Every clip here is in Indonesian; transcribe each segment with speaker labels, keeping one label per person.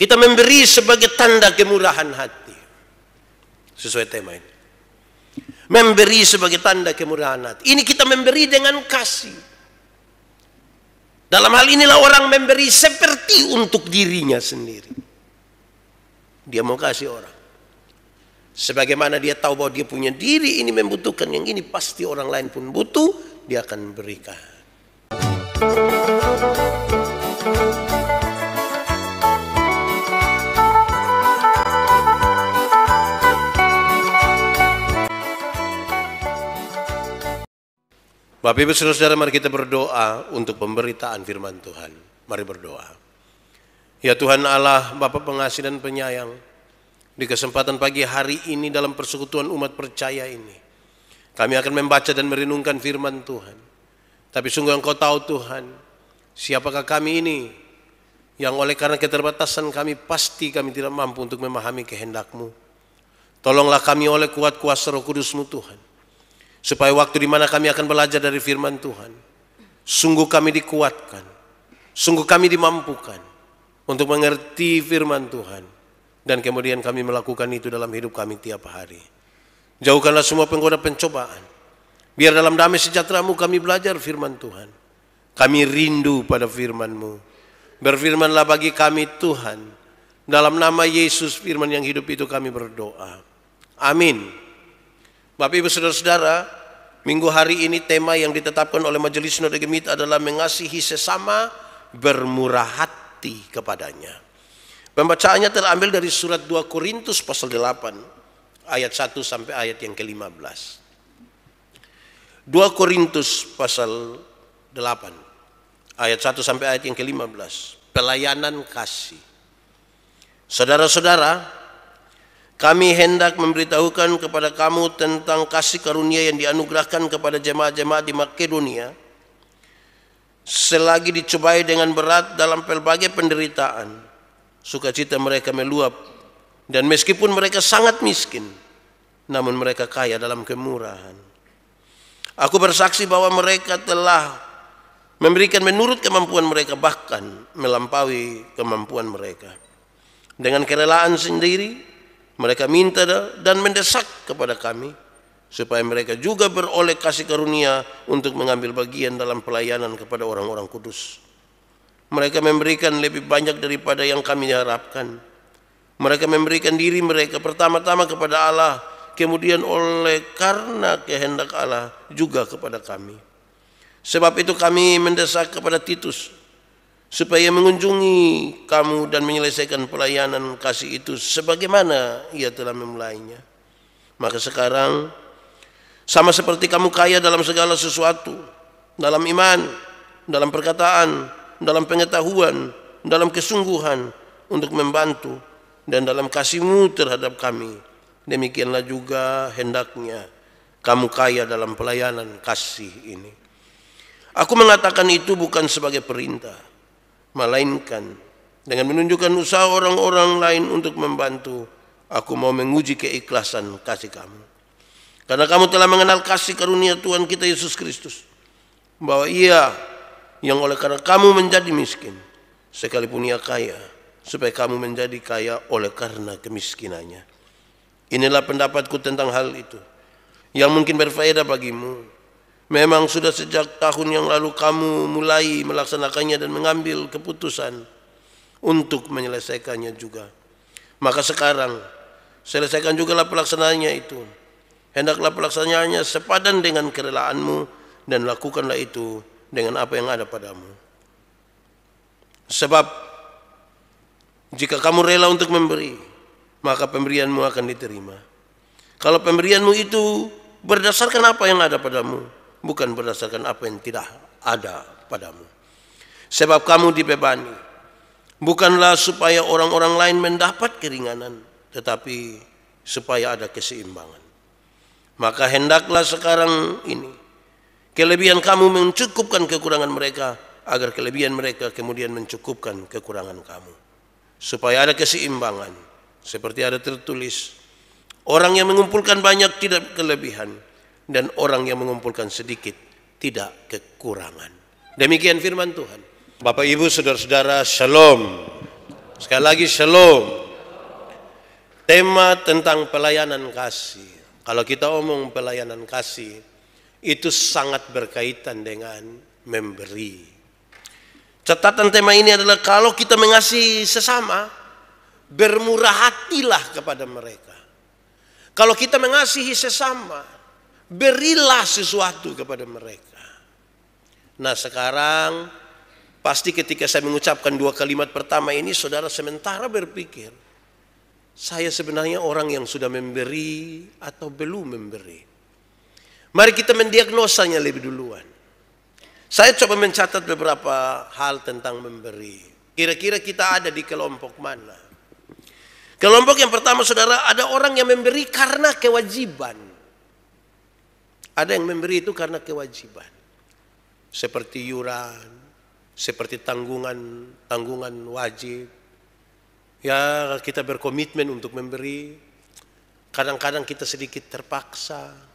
Speaker 1: Kita memberi sebagai tanda kemurahan hati. Sesuai tema ini. Memberi sebagai tanda kemurahan hati. Ini kita memberi dengan kasih. Dalam hal inilah orang memberi seperti untuk dirinya sendiri. Dia mau kasih orang. Sebagaimana dia tahu bahwa dia punya diri ini membutuhkan yang ini, pasti orang lain pun butuh, dia akan berikan. Bapak Ibu Saudara-saudara, mari kita berdoa untuk pemberitaan firman Tuhan. Mari berdoa. Ya Tuhan Allah, Bapa pengasih dan penyayang, di kesempatan pagi hari ini dalam persekutuan umat percaya ini, kami akan membaca dan merenungkan firman Tuhan. Tapi sungguh Engkau tahu Tuhan, siapakah kami ini yang oleh karena keterbatasan kami pasti kami tidak mampu untuk memahami kehendak-Mu. Tolonglah kami oleh kuat kuasa Roh Kudus-Mu Tuhan, supaya waktu di mana kami akan belajar dari firman Tuhan, sungguh kami dikuatkan, sungguh kami dimampukan untuk mengerti firman Tuhan, dan kemudian kami melakukan itu dalam hidup kami tiap hari. Jauhkanlah semua penggoda pencobaan. Biar dalam damai sejahtera-Mu kami belajar firman Tuhan. Kami rindu pada firman-Mu. Berfirmanlah bagi kami Tuhan. Dalam nama Yesus firman yang hidup itu kami berdoa. Amin. Bapak Ibu Saudara-saudara, minggu hari ini tema yang ditetapkan oleh Majelis Sinode Gemit adalah mengasihi sesama, bermurah hati kepadanya. Pembacaannya terambil dari surat 2 Korintus pasal 8 ayat 1 sampai ayat yang ke-15. 2 Korintus pasal 8 ayat 1 sampai ayat yang ke-15. Pelayanan kasih. Saudara-saudara, kami hendak memberitahukan kepada kamu tentang kasih karunia yang dianugerahkan kepada jemaat-jemaat di Makedonia selagi dicobai dengan berat dalam pelbagai penderitaan. Sukacita mereka meluap, dan meskipun mereka sangat miskin, namun mereka kaya dalam kemurahan. Aku bersaksi bahwa mereka telah memberikan menurut kemampuan mereka, bahkan melampaui kemampuan mereka. Dengan kerelaan sendiri, mereka minta dan mendesak kepada kami, supaya mereka juga beroleh kasih karunia untuk mengambil bagian dalam pelayanan kepada orang-orang kudus. Mereka memberikan lebih banyak daripada yang kami harapkan. Mereka memberikan diri mereka pertama-tama kepada Allah, kemudian oleh karena kehendak Allah juga kepada kami. Sebab itu kami mendesak kepada Titus supaya mengunjungi kamu dan menyelesaikan pelayanan kasih itu sebagaimana ia telah memulainya. Maka sekarang sama seperti kamu kaya dalam segala sesuatu, dalam iman, dalam perkataan, dalam pengetahuan, dalam kesungguhan untuk membantu, dan dalam kasih-Mu terhadap kami, demikianlah juga hendaknya kamu kaya dalam pelayanan kasih ini. Aku mengatakan itu bukan sebagai perintah, melainkan dengan menunjukkan usaha orang-orang lain untuk membantu. Aku mau menguji keikhlasan kasih kamu, karena kamu telah mengenal kasih karunia Tuhan kita Yesus Kristus, bahwa Ia yang oleh karena kamu menjadi miskin, sekalipun Ia kaya, supaya kamu menjadi kaya oleh karena kemiskinannya. Inilah pendapatku tentang hal itu, yang mungkin berfaedah bagimu. Memang sudah sejak tahun yang lalu kamu mulai melaksanakannya dan mengambil keputusan untuk menyelesaikannya juga. Maka sekarang selesaikan jugalah pelaksanaannya itu. Hendaklah pelaksanaannya sepadan dengan kerelaanmu, dan lakukanlah itu dengan apa yang ada padamu. Sebab jika kamu rela untuk memberi, maka pemberianmu akan diterima. Kalau pemberianmu itu berdasarkan apa yang ada padamu, bukan berdasarkan apa yang tidak ada padamu. Sebab kamu dibebani, bukanlah supaya orang-orang lain mendapat keringanan, tetapi supaya ada keseimbangan. Maka hendaklah sekarang ini kelebihan kamu mencukupkan kekurangan mereka, agar kelebihan mereka kemudian mencukupkan kekurangan kamu. Supaya ada keseimbangan, seperti ada tertulis, orang yang mengumpulkan banyak tidak kelebihan, dan orang yang mengumpulkan sedikit tidak kekurangan. Demikian firman Tuhan. Bapak Ibu Saudara-saudara, Shalom. Sekali lagi shalom. Tema tentang pelayanan kasih. Kalau kita omong pelayanan kasih, itu sangat berkaitan dengan memberi. Catatan tema ini adalah kalau kita mengasihi sesama, bermurah hatilah kepada mereka. Kalau kita mengasihi sesama, berilah sesuatu kepada mereka. Nah sekarang, pasti ketika saya mengucapkan dua kalimat pertama ini, saudara sementara berpikir, saya sebenarnya orang yang sudah memberi atau belum memberi. Mari kita mendiagnosanya lebih duluan. Saya coba mencatat beberapa hal tentang memberi. Kira-kira kita ada di kelompok mana? Kelompok yang pertama saudara, ada orang yang memberi karena kewajiban. Ada yang memberi itu karena kewajiban. Seperti iuran, seperti tanggungan wajib. Ya kita berkomitmen untuk memberi. Kadang-kadang kita sedikit terpaksa.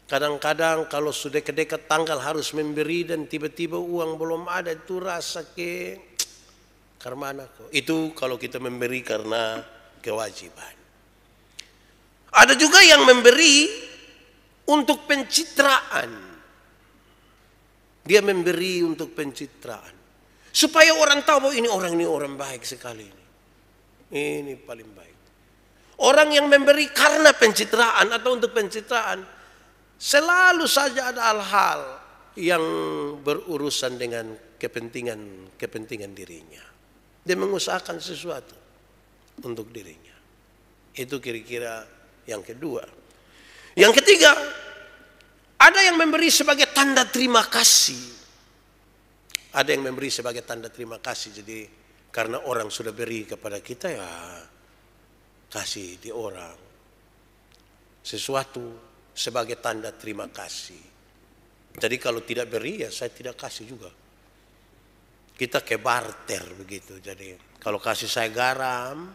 Speaker 1: Kadang-kadang kalau sudah dekat tanggal harus memberi dan tiba-tiba uang belum ada, itu rasa karmana kok. Itu kalau kita memberi karena kewajiban. Ada juga yang memberi untuk pencitraan. Dia memberi untuk pencitraan. Supaya orang tahu bahwa ini orang baik sekali ini. Ini paling baik. Orang yang memberi karena pencitraan atau untuk pencitraan, selalu saja ada hal-hal yang berurusan dengan kepentingan dirinya. Dia mengusahakan sesuatu untuk dirinya. Itu kira-kira yang kedua. Yang ketiga, ada yang memberi sebagai tanda terima kasih. Ada yang memberi sebagai tanda terima kasih. Jadi karena orang sudah beri kepada kita, ya kasih di orang sesuatu sebagai tanda terima kasih. Jadi kalau tidak beri, ya saya tidak kasih juga. Kita ke barter begitu. Jadi kalau kasih saya garam,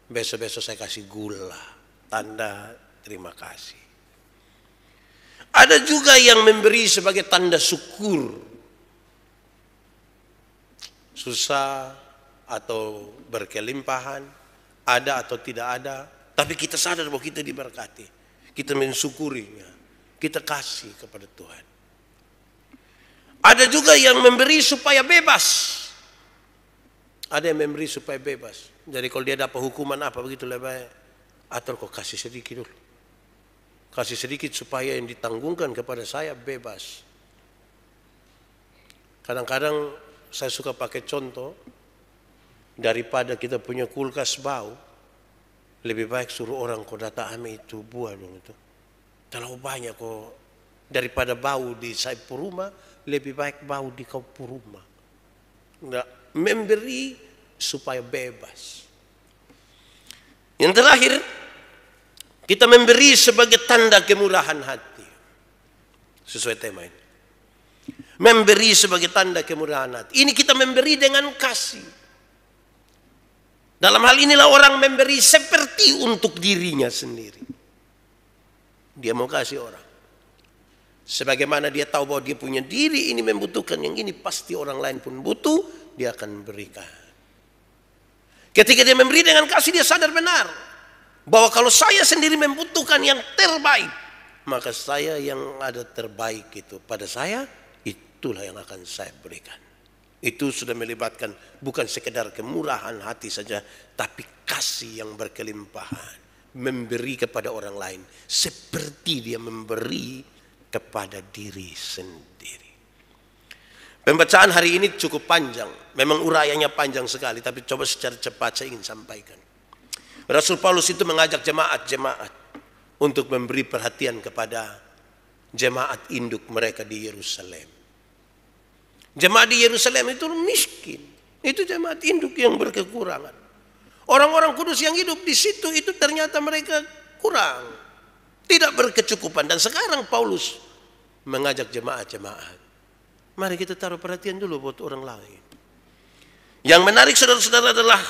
Speaker 1: besok-besok saya kasih gula. Tanda terima kasih. Ada juga yang memberi sebagai tanda syukur. Susah atau berkelimpahan, ada atau tidak ada, tapi kita sadar bahwa kita diberkati. Kita mensyukurinya, kita kasih kepada Tuhan. Ada juga yang memberi supaya bebas. Ada yang memberi supaya bebas. Jadi kalau dia dapat hukuman apa begitu lebih baik, atau kok kasih sedikit dulu. Kasih sedikit supaya yang ditanggungkan kepada saya bebas. Kadang-kadang saya suka pakai contoh, daripada kita punya kulkas bau, lebih baik suruh orang kau datang ambil itu buah dong itu. Terlalu banyak kok. Daripada bau di saya rumah, lebih baik bau di kau rumah. Nggak, memberi supaya bebas. Yang terakhir, kita memberi sebagai tanda kemurahan hati. Sesuai tema ini. Memberi sebagai tanda kemurahan hati. Ini kita memberi dengan kasih. Dalam hal inilah orang memberi seperti untuk dirinya sendiri. Dia mau kasih orang. Sebagaimana dia tahu bahwa dia punya diri ini membutuhkan yang ini, pasti orang lain pun butuh, dia akan berikan. Ketika dia memberi dengan kasih, dia sadar benar bahwa kalau saya sendiri membutuhkan yang terbaik, maka saya yang ada terbaik itu pada saya, itulah yang akan saya berikan. Itu sudah melibatkan bukan sekedar kemurahan hati saja, tapi kasih yang berkelimpahan. Memberi kepada orang lain seperti dia memberi kepada diri sendiri. Pembacaan hari ini cukup panjang. Memang urayanya panjang sekali, tapi coba secara cepat saya ingin sampaikan. Rasul Paulus itu mengajak jemaat-jemaat untuk memberi perhatian kepada jemaat induk mereka di Yerusalem. Jemaat di Yerusalem itu miskin. Itu jemaat induk yang berkekurangan. Orang-orang kudus yang hidup di situ itu ternyata mereka kurang. Tidak berkecukupan. Dan sekarang Paulus mengajak jemaat-jemaat. Mari kita taruh perhatian dulu buat orang lain. Yang menarik saudara-saudara adalah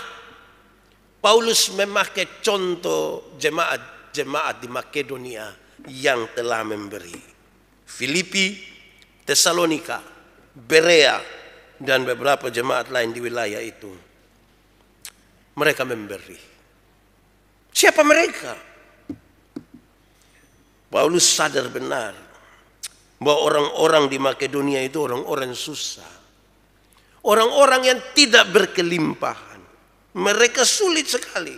Speaker 1: Paulus memakai contoh jemaat-jemaat di Makedonia yang telah memberi. Filipi, Tesalonika, Berea, dan beberapa jemaat lain di wilayah itu. mereka memberi. Siapa mereka? Paulus sadar benar bahwa orang-orang di Makedonia itu orang-orang susah. Orang-orang yang tidak berkelimpahan. Mereka sulit sekali.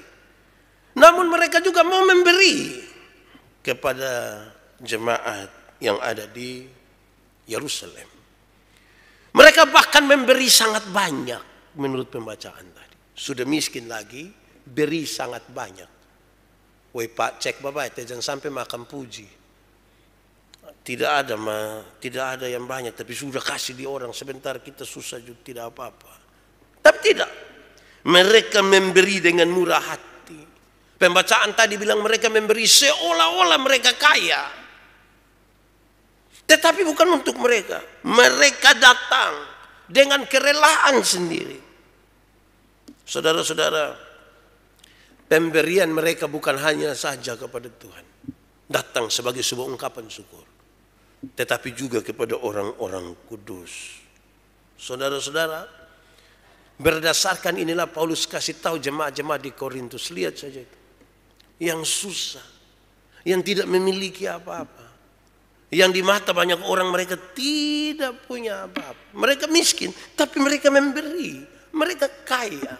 Speaker 1: Namun mereka juga mau memberi kepada jemaat yang ada di Yerusalem. Mereka bahkan memberi sangat banyak menurut pembacaan tadi. Sudah miskin lagi, beri sangat banyak. Woi Pak, cek bapak, jangan sampai makan puji. Tidak ada yang banyak, tapi sudah kasih di orang. Sebentar kita susah juga tidak apa-apa. Tapi tidak. Mereka memberi dengan murah hati. Pembacaan tadi bilang mereka memberi seolah-olah mereka kaya. Tetapi bukan untuk mereka. Mereka datang dengan kerelaan sendiri. Saudara-saudara, pemberian mereka bukan hanya saja kepada Tuhan. Datang sebagai sebuah ungkapan syukur. Tetapi juga kepada orang-orang kudus. Saudara-saudara, berdasarkan inilah Paulus kasih tahu jemaat-jemaat di Korintus. Lihat saja itu. Yang susah. Yang tidak memiliki apa-apa. Yang di mata banyak orang mereka tidak punya apa-apa. Mereka miskin, tapi mereka memberi. Mereka kaya.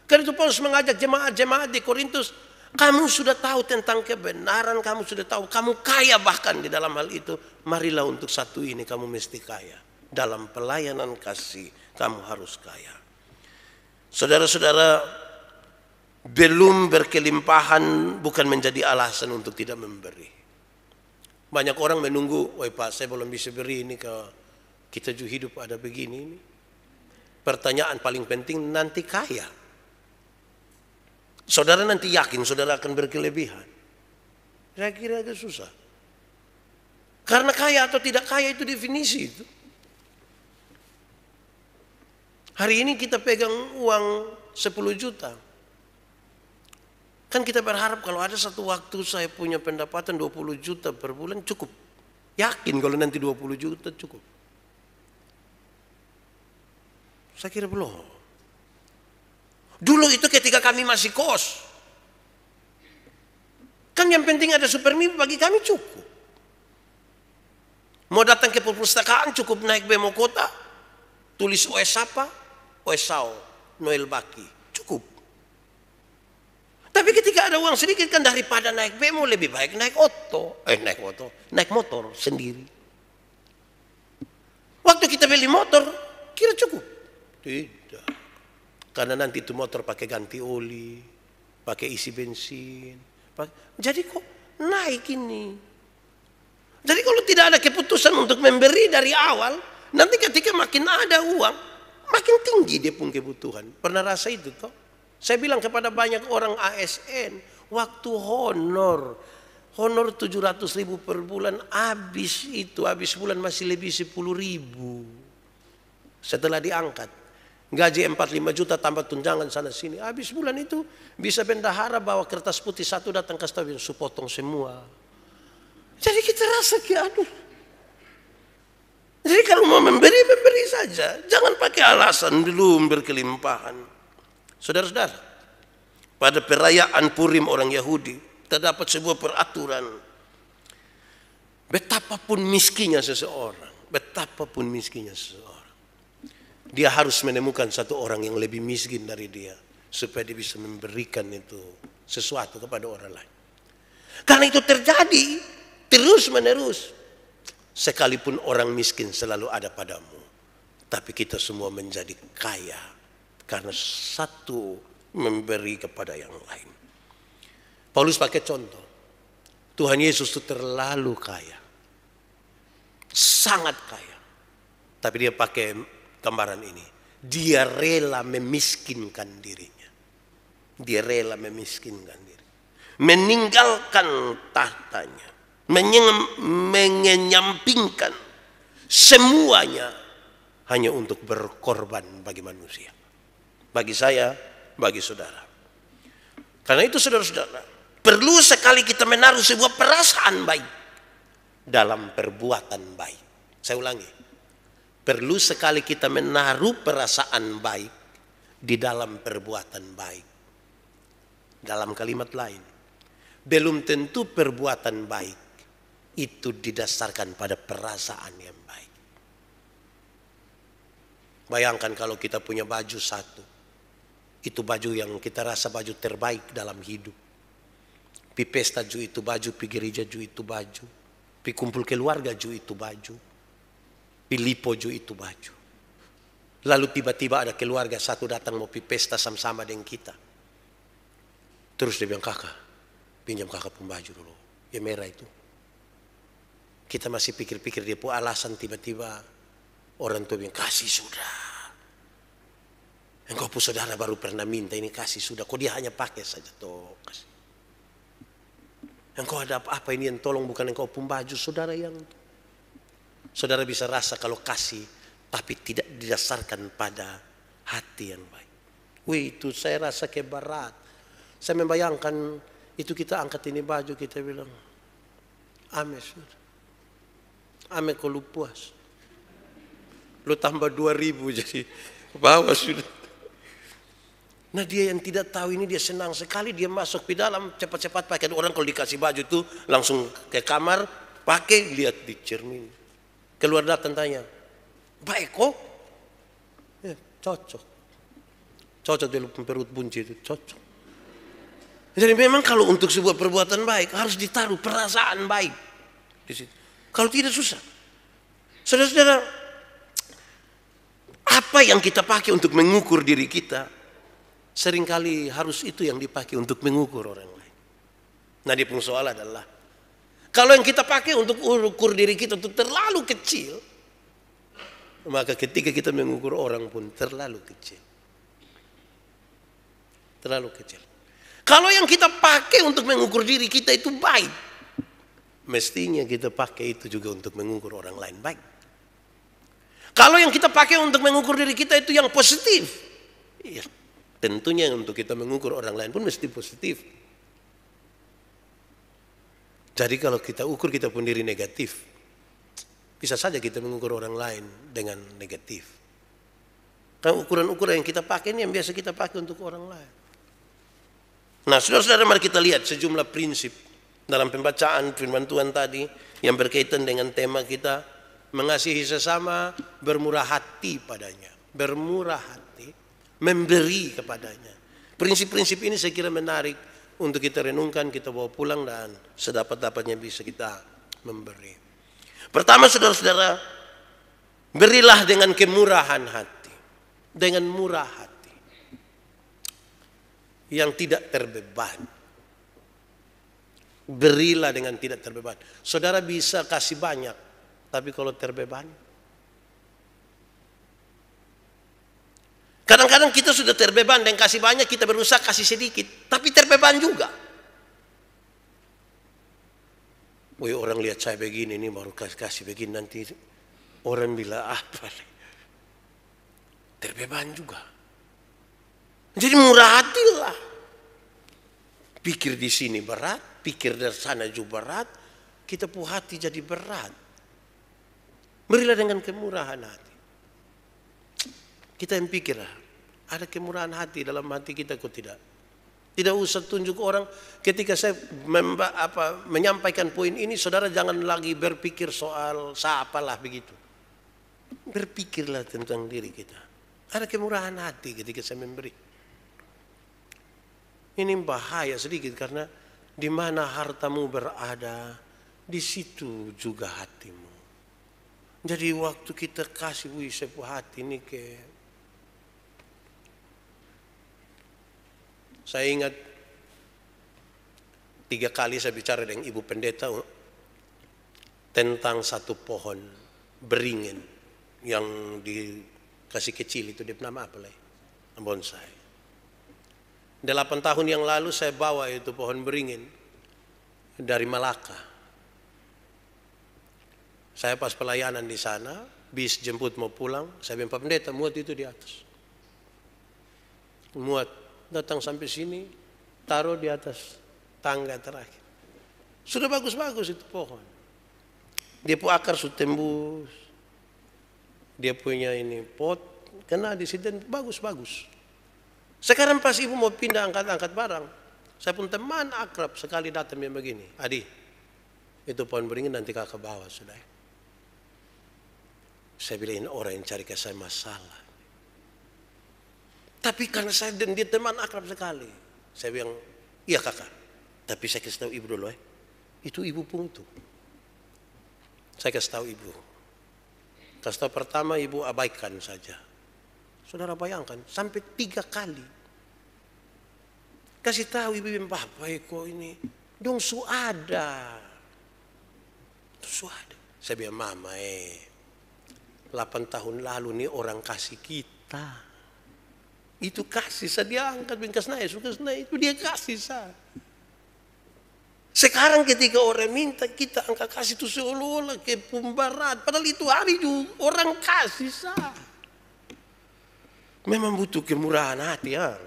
Speaker 1: Karena itu Paulus mengajak jemaat-jemaat di Korintus, kamu sudah tahu tentang kebenaran, kamu sudah tahu, kamu kaya bahkan di dalam hal itu. Marilah untuk satu ini kamu mesti kaya. Dalam pelayanan kasih, kamu harus kaya. Saudara-saudara, belum berkelimpahan bukan menjadi alasan untuk tidak memberi. Banyak orang menunggu, woi Pak, saya belum bisa beri ini, kita juga hidup ada begini ini. Pertanyaan paling penting, nanti kaya. Saudara nanti yakin saudara akan berkelebihan? Saya kira agak susah. Karena kaya atau tidak kaya itu definisi itu. Hari ini kita pegang uang 10 juta. Kan kita berharap kalau ada satu waktu saya punya pendapatan 20 juta per bulan cukup. Yakin kalau nanti 20 juta cukup. Saya kira belum. Dulu itu ketika kami masih kos. Kan yang penting ada super mie bagi kami cukup. Mau datang ke perpustakaan cukup naik bemo kota. Tulis OS apa? OS Sao, Noel Baki. Cukup. Tapi ketika ada uang sedikit kan daripada naik bemo lebih baik naik motor sendiri. Waktu kita beli motor kira cukup? Tidak. Karena nanti itu motor pakai ganti oli, pakai isi bensin. Jadi kok naik ini? Jadi kalau tidak ada keputusan untuk memberi dari awal, nanti ketika makin ada uang, makin tinggi dia pun kebutuhan. Pernah rasa itu toh? Saya bilang kepada banyak orang ASN, waktu honor 700.000 per bulan, habis bulan masih lebih 10.000. Setelah diangkat, gaji 45 juta tambah tunjangan sana sini, habis bulan itu bisa bendahara bawa kertas putih satu datang ke stasiun, supotong semua. Jadi kita rasa aduh. Jadi kalau mau memberi saja, jangan pakai alasan belum berkelimpahan. Saudara-saudara, pada perayaan Purim orang Yahudi terdapat sebuah peraturan. Betapapun miskinnya seseorang, dia harus menemukan satu orang yang lebih miskin dari dia supaya dia bisa memberikan itu sesuatu kepada orang lain. Karena itu terjadi terus menerus. Sekalipun orang miskin selalu ada padamu, tapi kita semua menjadi kaya karena satu memberi kepada yang lain. Paulus pakai contoh. Tuhan Yesus itu terlalu kaya. Sangat kaya. Tapi dia pakai gambaran ini. Dia rela memiskinkan dirinya. Meninggalkan tahtanya. Menyampingkan semuanya hanya untuk berkorban bagi manusia. Bagi saya, bagi saudara. Karena itu saudara-saudara, perlu sekali kita menaruh sebuah perasaan baik dalam perbuatan baik. Saya ulangi. Perlu sekali kita menaruh perasaan baik di dalam perbuatan baik. dalam kalimat lain, belum tentu perbuatan baik itu didasarkan pada perasaan yang baik. Bayangkan kalau kita punya baju satu, itu baju yang kita rasa baju terbaik dalam hidup. Pi pesta ju itu baju, pi gereja ju itu baju, pi kumpul keluarga ju itu baju, pi lipo ju itu baju. Lalu tiba-tiba ada keluarga satu datang mau pi pesta sama-sama dengan kita. Terus dia bilang, kakak, pinjam kakak pun baju dulu, yang merah itu. Kita masih pikir-pikir dia pun alasan, tiba-tiba orang tua bilang, kasih sudah. Engkau pun saudara baru pernah minta, ini kasih sudah. Kok dia hanya pakai saja toh kasih. Engkau ada apa ini yang tolong, bukan engkau pun baju saudara yang. Saudara bisa rasa kalau kasih, tapi tidak didasarkan pada hati yang baik. Wih, itu saya rasa keberat. Saya membayangkan itu kita angkat ini baju, kita bilang, ame sudah. Ame kau lu puas. Lu tambah 2.000 jadi bawa sudah. Nah dia yang tidak tahu ini dia senang sekali, dia masuk di dalam cepat-cepat pakai. Orang kalau dikasih baju itu langsung ke kamar, pakai, lihat di cermin. Keluar datang tanya, baik kok? Ya, cocok. Cocok dia perut bunci itu, cocok. Jadi memang kalau untuk sebuah perbuatan baik harus ditaruh perasaan baik di situ. Kalau tidak susah. Saudara-saudara, apa yang kita pakai untuk mengukur diri kita, seringkali harus itu yang dipakai untuk mengukur orang lain. Nah, dia pun soal adalah, kalau yang kita pakai untuk ukur diri kita itu terlalu kecil, maka ketika kita mengukur orang pun terlalu kecil. Terlalu kecil. Kalau yang kita pakai untuk mengukur diri kita itu baik, mestinya kita pakai itu juga untuk mengukur orang lain baik. Kalau yang kita pakai untuk mengukur diri kita itu yang positif, iya, tentunya untuk kita mengukur orang lain pun mesti positif. Jadi kalau kita ukur kita pun diri negatif, bisa saja kita mengukur orang lain dengan negatif. Karena ukuran-ukuran yang kita pakai ini yang biasa kita pakai untuk orang lain. Nah, saudara-saudara, mari kita lihat sejumlah prinsip dalam pembacaan firman Tuhan tadi yang berkaitan dengan tema kita, mengasihi sesama, bermurah hati padanya. Bermurah hati, memberi kepadanya. Prinsip-prinsip ini saya kira menarik untuk kita renungkan, kita bawa pulang dan sedapat-dapatnya bisa kita memberi. Pertama, saudara-saudara, berilah dengan kemurahan hati. Dengan murah hati. Yang tidak terbeban. Berilah dengan tidak terbeban. Saudara bisa kasih banyak, tapi kalau terbeban. Kadang-kadang kita sudah terbeban dan kasih banyak, kita berusaha kasih sedikit, tapi terbeban juga. Woi, orang lihat saya begini, ini baru kasih begini, nanti orang bilang apa? Terbeban juga. Jadi murah hatilah. Pikir di sini berat, pikir dari sana juga berat, kita pun hati jadi berat. Berilah dengan kemurahan hati. Kita yang pikir, ada kemurahan hati dalam hati kita kok tidak. Tidak usah tunjuk orang. Ketika saya menyampaikan poin ini, saudara jangan lagi berpikir soal apalah begitu. Berpikirlah tentang diri kita. Ada kemurahan hati ketika saya memberi. Ini bahaya sedikit karena di mana hartamu berada, di situ juga hatimu. Jadi waktu kita kasih sebuah hati ini saya ingat 3 kali saya bicara dengan ibu pendeta tentang satu pohon beringin yang dikasih kecil itu, dia nama apa lah? Bonsai. 8 tahun yang lalu saya bawa itu pohon beringin dari Malaka. Saya pas pelayanan di sana, bis jemput mau pulang, saya bilang Pak Pendeta muat itu di atas. Muat, datang sampai sini, taruh di atas tangga terakhir. Sudah bagus-bagus itu pohon. Dia punya akar sudah tembus. Dia punya ini pot, kena di situ bagus-bagus. Sekarang pas ibu mau pindah angkat-angkat barang, Saya pun teman akrab sekali datang yang begini. Adi, itu pohon beringin nanti kakak bawa sudah. Saya bilang ini orang yang cari ke saya masalah. Tapi karena saya dan dia teman akrab sekali. Saya bilang, iya kakak. Tapi saya kasih tahu ibu dulu Itu ibu puntu. Saya kasih tahu ibu. Kasih tahu pertama ibu abaikan saja. Saudara bayangkan sampai 3 kali. Kasih tahu ibu bapak kok ini. Dong suada. Suada. Saya bilang mama 8 tahun lalu nih orang kasih kita. Itu kasih saya dia angkat bingkas naik, suka naik itu dia kasih saya. Sekarang ketika orang minta kita angkat kasih itu seolah-olah ke pembarat. Padahal itu hari juga orang kasih saya. Memang butuh kemurahan hati ya.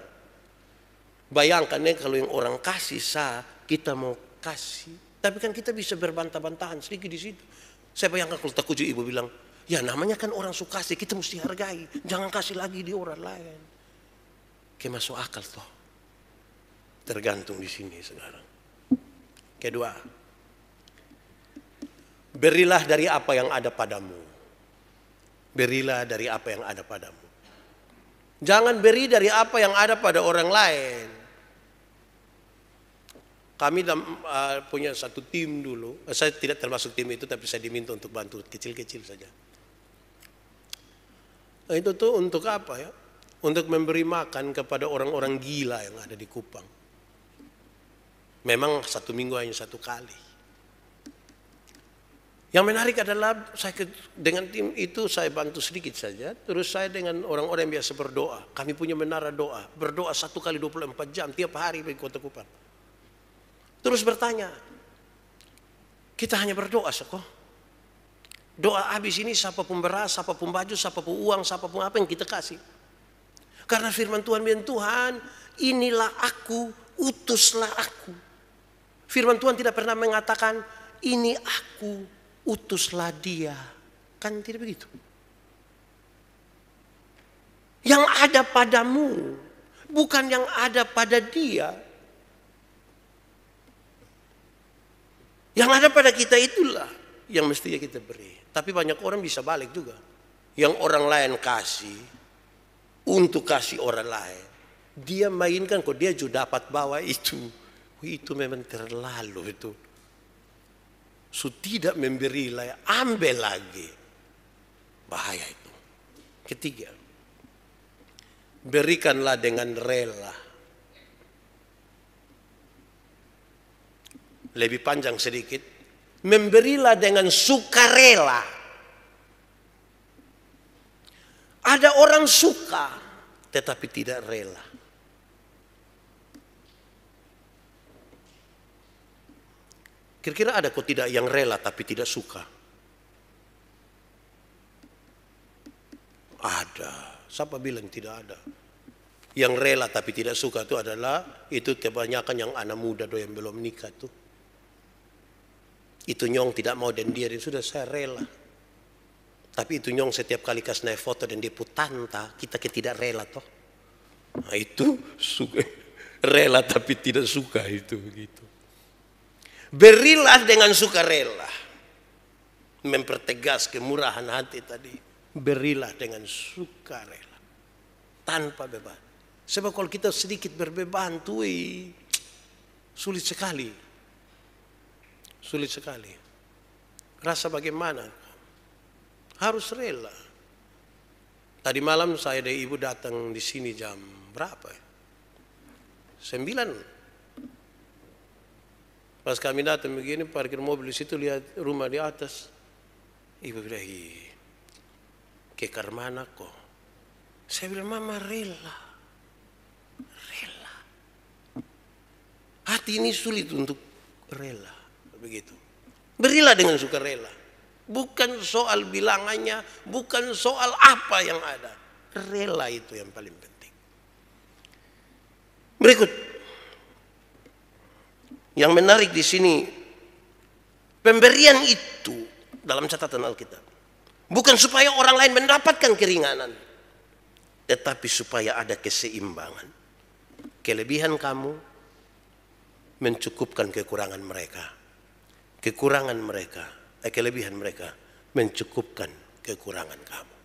Speaker 1: Bayangkan kalau yang orang kasih saya kita mau kasih. Tapi kan kita bisa berbantah-bantahan sedikit di situ. Saya bayangkan kalau takut ibu bilang, ya namanya kan orang suka kasih kita mesti hargai. Jangan kasih lagi di orang lain. Kayak masuk akal toh. Tergantung di sini sekarang. Kedua, berilah dari apa yang ada padamu. Berilah dari apa yang ada padamu. Jangan beri dari apa yang ada pada orang lain. Kami punya satu tim dulu. Saya tidak termasuk tim itu, tapi saya diminta untuk bantu kecil-kecil saja. Nah, itu tuh untuk apa ya? Untuk memberi makan kepada orang-orang gila yang ada di Kupang. Memang 1 minggu hanya 1 kali. Yang menarik adalah saya dengan tim itu saya bantu sedikit saja. Terus saya dengan orang-orang yang biasa berdoa. Kami punya menara doa. Berdoa 1 kali 24 jam tiap hari bagi Kota Kupang. Terus bertanya. Kita hanya berdoa kok. Doa habis ini siapa pun beras, siapa pun baju, siapa pun uang, siapa pun apa yang kita kasih. Karena firman Tuhan bilang Tuhan, inilah aku, utuslah aku. Firman Tuhan tidak pernah mengatakan, ini aku, utuslah dia. Kan tidak begitu. Yang ada padamu, bukan yang ada pada dia. Yang ada pada kita itulah yang mestinya kita beri. Tapi banyak orang bisa balik juga. Yang orang lain kasih, untuk kasih orang lain. Dia mainkan kok dia juga dapat bawa itu. Itu memang terlalu itu. So tidak memberi lah, ambil lagi. Bahaya itu. Ketiga. Berikanlah dengan rela. Lebih panjang sedikit. Memberilah dengan sukarela. Ada orang suka tetapi tidak rela. Kira-kira ada kok tidak yang rela tapi tidak suka? Ada. Siapa bilang tidak ada? Yang rela tapi tidak suka itu adalah itu kebanyakan yang anak muda yang belum nikah tuh. Itu nyong tidak mau dan dia sudah saya rela. Tapi itu nyong setiap kali kasih naik foto dan dia putanta, kita tidak rela toh. Nah itu suka, rela tapi tidak suka itu begitu. Berilah dengan sukarela. Mempertegas kemurahan hati tadi. Berilah dengan sukarela. Tanpa beban. Sebab kalau kita sedikit berbeban tuh sulit sekali. Sulit sekali. Rasa bagaimana? Harus rela. Tadi malam saya dan ibu datang di sini jam berapa ya? 9. Pas kami datang begini parkir mobil di situ lihat rumah di atas. Ibu bilang, ke mana kok? Saya bilang mama rela. Rela. Hati ini sulit untuk rela. Begitu. Berilah dengan sukarela. Bukan soal bilangannya, bukan soal apa yang ada. Rela itu yang paling penting. Berikut. Yang menarik di sini, pemberian itu dalam catatan Alkitab. Bukan supaya orang lain mendapatkan keringanan. Tetapi supaya ada keseimbangan. Kelebihan kamu mencukupkan kekurangan mereka. Kekurangan mereka, kelebihan mereka mencukupkan kekurangan kamu.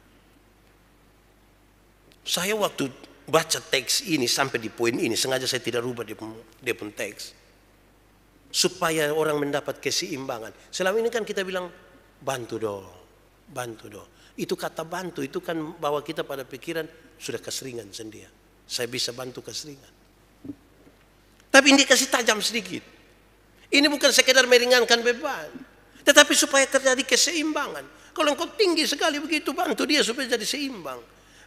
Speaker 1: Saya waktu baca teks ini sampai di poin ini, sengaja saya tidak rubah dia pun teks. Supaya orang mendapat keseimbangan. Selama ini kan kita bilang, bantu dong, bantu dong. Itu kata bantu, itu kan bawa kita pada pikiran, sudah keseringan sendiri. Saya bisa bantu keseringan. Tapi ini kasih tajam sedikit. Ini bukan sekedar meringankan beban. Tetapi supaya terjadi keseimbangan. Kalau engkau tinggi sekali begitu, bantu dia supaya jadi seimbang.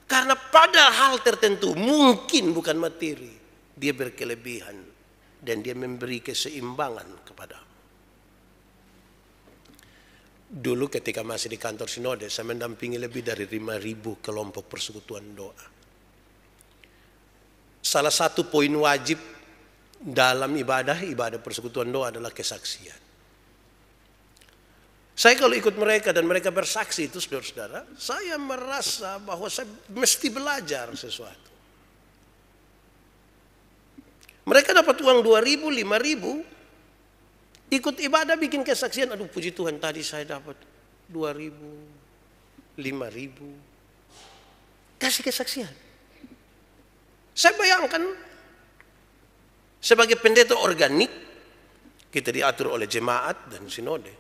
Speaker 1: Karena pada hal tertentu, mungkin bukan materi, dia berkelebihan. Dan dia memberi keseimbangan kepadamu. Dulu ketika masih di kantor Sinode, saya mendampingi lebih dari 5.000 kelompok persekutuan doa. Salah satu poin wajib dalam ibadah persekutuan doa adalah kesaksian. Saya kalau ikut mereka dan mereka bersaksi itu, saudara-saudara, saya merasa bahwa saya mesti belajar sesuatu. Mereka dapat uang 2.000, 5.000, ikut ibadah bikin kesaksian. Aduh puji Tuhan, tadi saya dapat 2.000, 5.000. Kasih kesaksian. Saya bayangkan sebagai pendeta organik, kita diatur oleh jemaat dan sinode.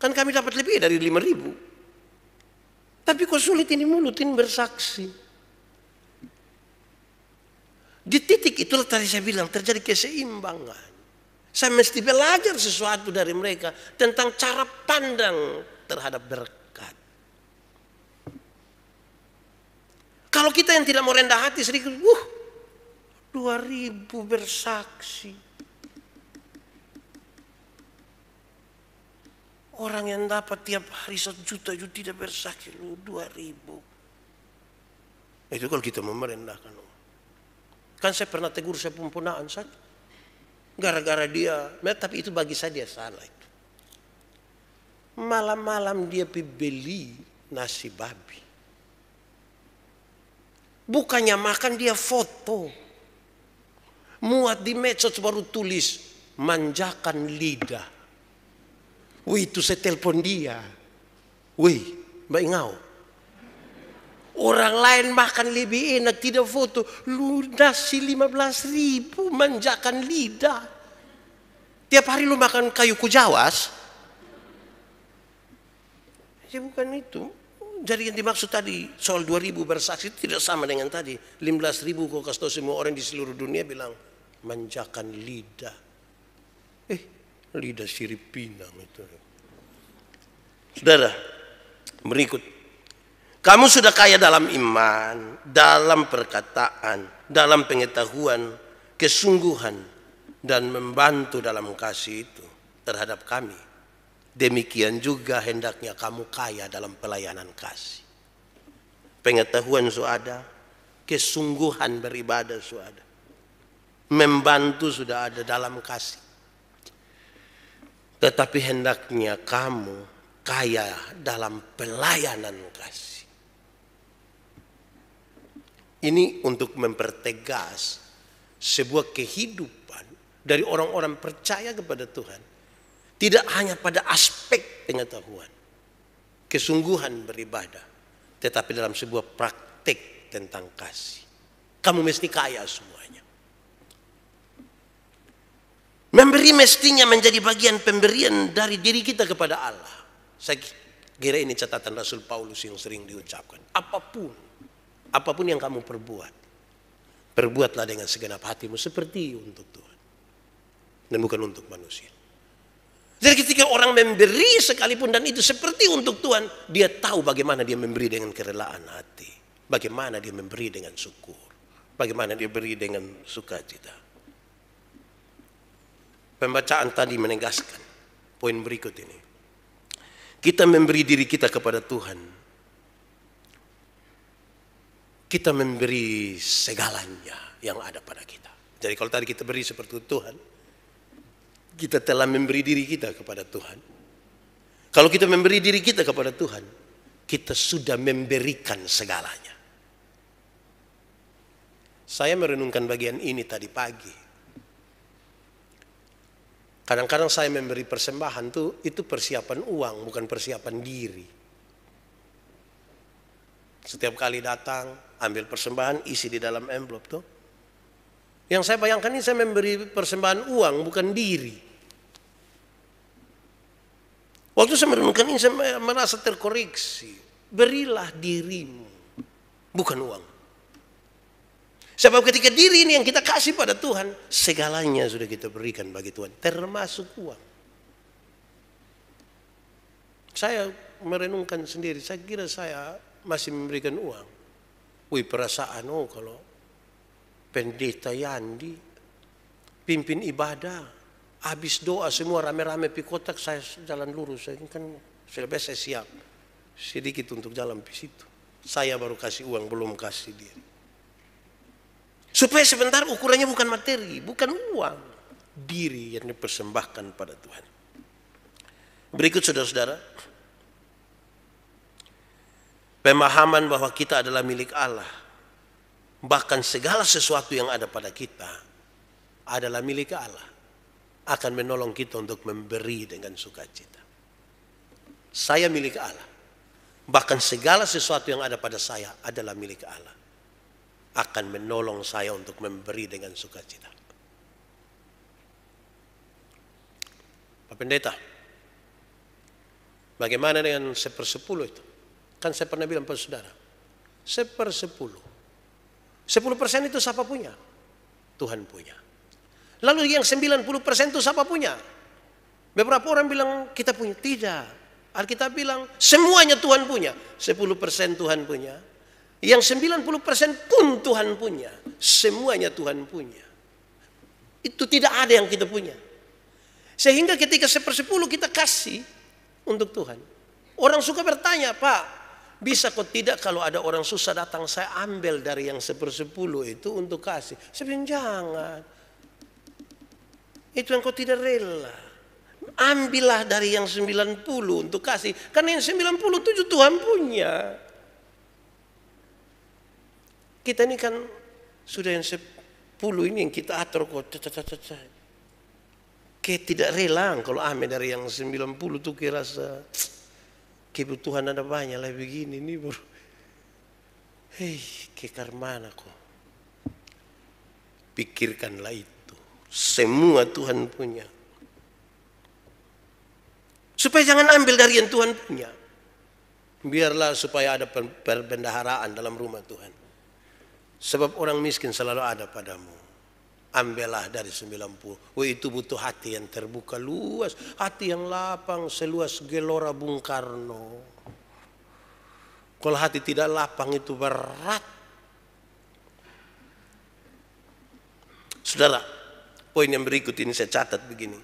Speaker 1: Kan kami dapat lebih dari 5.000. Tapi kok sulit ini mulutin bersaksi. Di titik itulah tadi saya bilang terjadi keseimbangan. Saya mesti belajar sesuatu dari mereka tentang cara pandang terhadap berkat. Kalau kita yang tidak mau rendah hati sedikit, 2.000 bersaksi. Orang yang dapat tiap hari 1 juta tidak bersaksi, 2.000. Itu kalau kita mau merendahkan. Kan saya pernah tegur saya pempunaan saja. Gara-gara dia, tapi itu bagi saya dia salah itu. Malam-malam dia beli nasi babi. Bukannya makan dia foto. Muat di medsos baru tulis, manjakan lidah. Wih, itu saya telepon dia. Wih, Mbak Ingau. Orang lain makan lebih enak, tidak foto. Lu nasi 15.000, manjakan lidah. Tiap hari lu makan kayu kujawas. Ya bukan itu. Jadi yang dimaksud tadi, soal 2.000 bersaksi tidak sama dengan tadi. 15.000 kau kasih tahu semua orang di seluruh dunia bilang, manjakan lidah. Lidah sirip pinang itu. Saudara, berikut. Kamu sudah kaya dalam iman, dalam perkataan, dalam pengetahuan, kesungguhan, dan membantu dalam kasih itu terhadap kami. Demikian juga hendaknya kamu kaya dalam pelayanan kasih. Pengetahuan sudah ada, kesungguhan beribadah sudah ada. Membantu sudah ada dalam kasih. Tetapi hendaknya kamu kaya dalam pelayanan kasih. Ini untuk mempertegas sebuah kehidupan dari orang-orang percaya kepada Tuhan. Tidak hanya pada aspek pengetahuan, kesungguhan beribadah, tetapi dalam sebuah praktek tentang kasih. Kamu mesti kaya semuanya. Memberi mestinya menjadi bagian pemberian dari diri kita kepada Allah. Saya kira ini catatan Rasul Paulus yang sering diucapkan. Apapun yang kamu perbuat, perbuatlah dengan segenap hatimu seperti untuk Tuhan. Dan bukan untuk manusia. Jadi ketika orang memberi sekalipun dan itu seperti untuk Tuhan, dia tahu bagaimana dia memberi dengan kerelaan hati. Bagaimana dia memberi dengan syukur. Bagaimana dia beri dengan sukacita. Pembacaan tadi menegaskan poin berikut ini. Kita memberi diri kita kepada Tuhan. Kita memberi segalanya yang ada pada kita. Jadi kalau tadi kita beri seperti Tuhan, kita telah memberi diri kita kepada Tuhan. Kalau kita memberi diri kita kepada Tuhan, kita sudah memberikan segalanya. Saya merenungkan bagian ini tadi pagi. Kadang-kadang saya memberi persembahan itu persiapan uang, bukan persiapan diri. Setiap kali datang, ambil persembahan, isi di dalam envelope tuh. Yang saya bayangkan ini saya memberi persembahan uang, bukan diri. Waktu saya merenungkan ini, saya merasa terkoreksi. Berilah dirimu, bukan uang. Sebab ketika diri ini yang kita kasih pada Tuhan, segalanya sudah kita berikan bagi Tuhan, termasuk uang. Saya merenungkan sendiri, saya kira saya masih memberikan uang. Perasaan, kalau pendeta Yandi pimpin ibadah, habis doa semua rame-rame pi kotak, saya jalan lurus. Saya kan sudah biasa siap sedikit untuk jalan di situ. Saya baru kasih uang, belum kasih diri. Supaya sebentar ukurannya bukan materi, bukan uang, diri yang dipersembahkan pada Tuhan. Berikut saudara-saudara, pemahaman bahwa kita adalah milik Allah, bahkan segala sesuatu yang ada pada kita adalah milik Allah, akan menolong kita untuk memberi dengan sukacita. Saya milik Allah, bahkan segala sesuatu yang ada pada saya adalah milik Allah, akan menolong saya untuk memberi dengan sukacita. Pak Pendeta, bagaimana dengan 1/10 itu? Kan saya pernah bilang pada saudara, 1/10. 10% itu siapa punya? Tuhan punya. Lalu yang 90% itu siapa punya? Beberapa orang bilang kita punya. Tidak. Alkitab bilang semuanya Tuhan punya. 10% Tuhan punya. Yang 90% pun Tuhan punya. Semuanya Tuhan punya. Itu tidak ada yang kita punya. Sehingga ketika 1/10 kita kasih untuk Tuhan. Orang suka bertanya, Pak, bisa kok tidak kalau ada orang susah datang saya ambil dari yang 1/10 itu untuk kasih. Saya bilang jangan. Itu yang kau tidak rela. Ambillah dari yang 90 untuk kasih. Karena yang 97 Tuhan punya. Kita ini kan sudah yang 10 ini yang kita atur kok. Kayak tidak rela kalau ambil dari yang 90 tuh kira kebutuhan ada banyak lah begini nih bro. Kekar mana kok. Pikirkanlah itu. Semua Tuhan punya. Supaya jangan ambil dari yang Tuhan punya. Biarlah supaya ada perbendaharaan dalam rumah Tuhan. Sebab orang miskin selalu ada padamu. Ambillah dari 90. Itu butuh hati yang terbuka luas. Hati yang lapang seluas Gelora Bung Karno. Kalau hati tidak lapang itu berat. Saudara, poin yang berikut ini saya catat begini.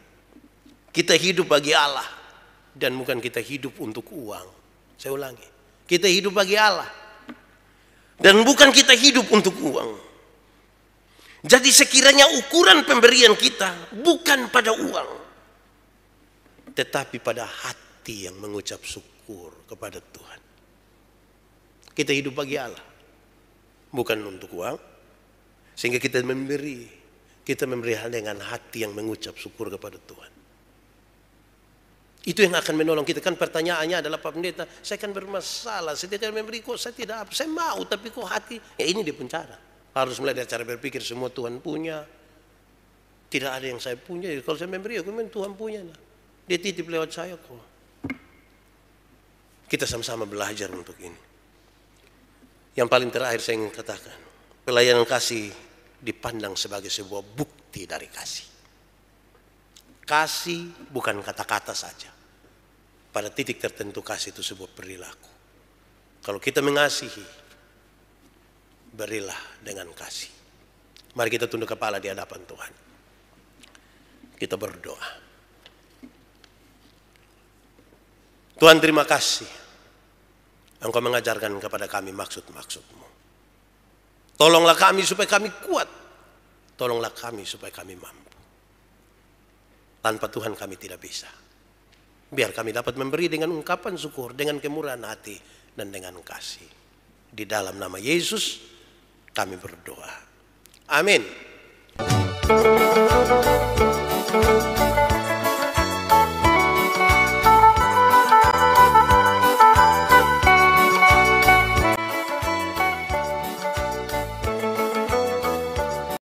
Speaker 1: Kita hidup bagi Allah. Dan bukan kita hidup untuk uang. Saya ulangi. Kita hidup bagi Allah. Dan bukan kita hidup untuk uang. Jadi sekiranya ukuran pemberian kita bukan pada uang, tetapi pada hati yang mengucap syukur kepada Tuhan. Kita hidup bagi Allah, bukan untuk uang. Sehingga kita memberi hal dengan hati yang mengucap syukur kepada Tuhan. Itu yang akan menolong kita. Kan pertanyaannya adalah, Pak Pendeta, saya kan bermasalah, saya tidak memberi kok, saya tidak apa, saya mau tapi kok hati. Ini dia pun cara. Harus mulai dari cara berpikir semua Tuhan punya. Tidak ada yang saya punya. Jadi kalau saya memberi, aku memang Tuhan punya. Dia titip lewat saya kok. Kita sama-sama belajar untuk ini. Yang paling terakhir saya ingin katakan, pelayanan kasih dipandang sebagai sebuah bukti dari kasih. Kasih bukan kata-kata saja. Pada titik tertentu kasih itu sebuah perilaku. Kalau kita mengasihi, berilah dengan kasih. Mari kita tunduk kepala di hadapan Tuhan. Kita berdoa. Tuhan, terima kasih. Engkau mengajarkan kepada kami maksud-maksud-Mu. Tolonglah kami supaya kami kuat. Tolonglah kami supaya kami mampu. Tanpa Tuhan kami tidak bisa. Biar kami dapat memberi dengan ungkapan syukur, dengan kemurahan hati, dan dengan kasih. Di dalam nama Yesus kami berdoa. Amin.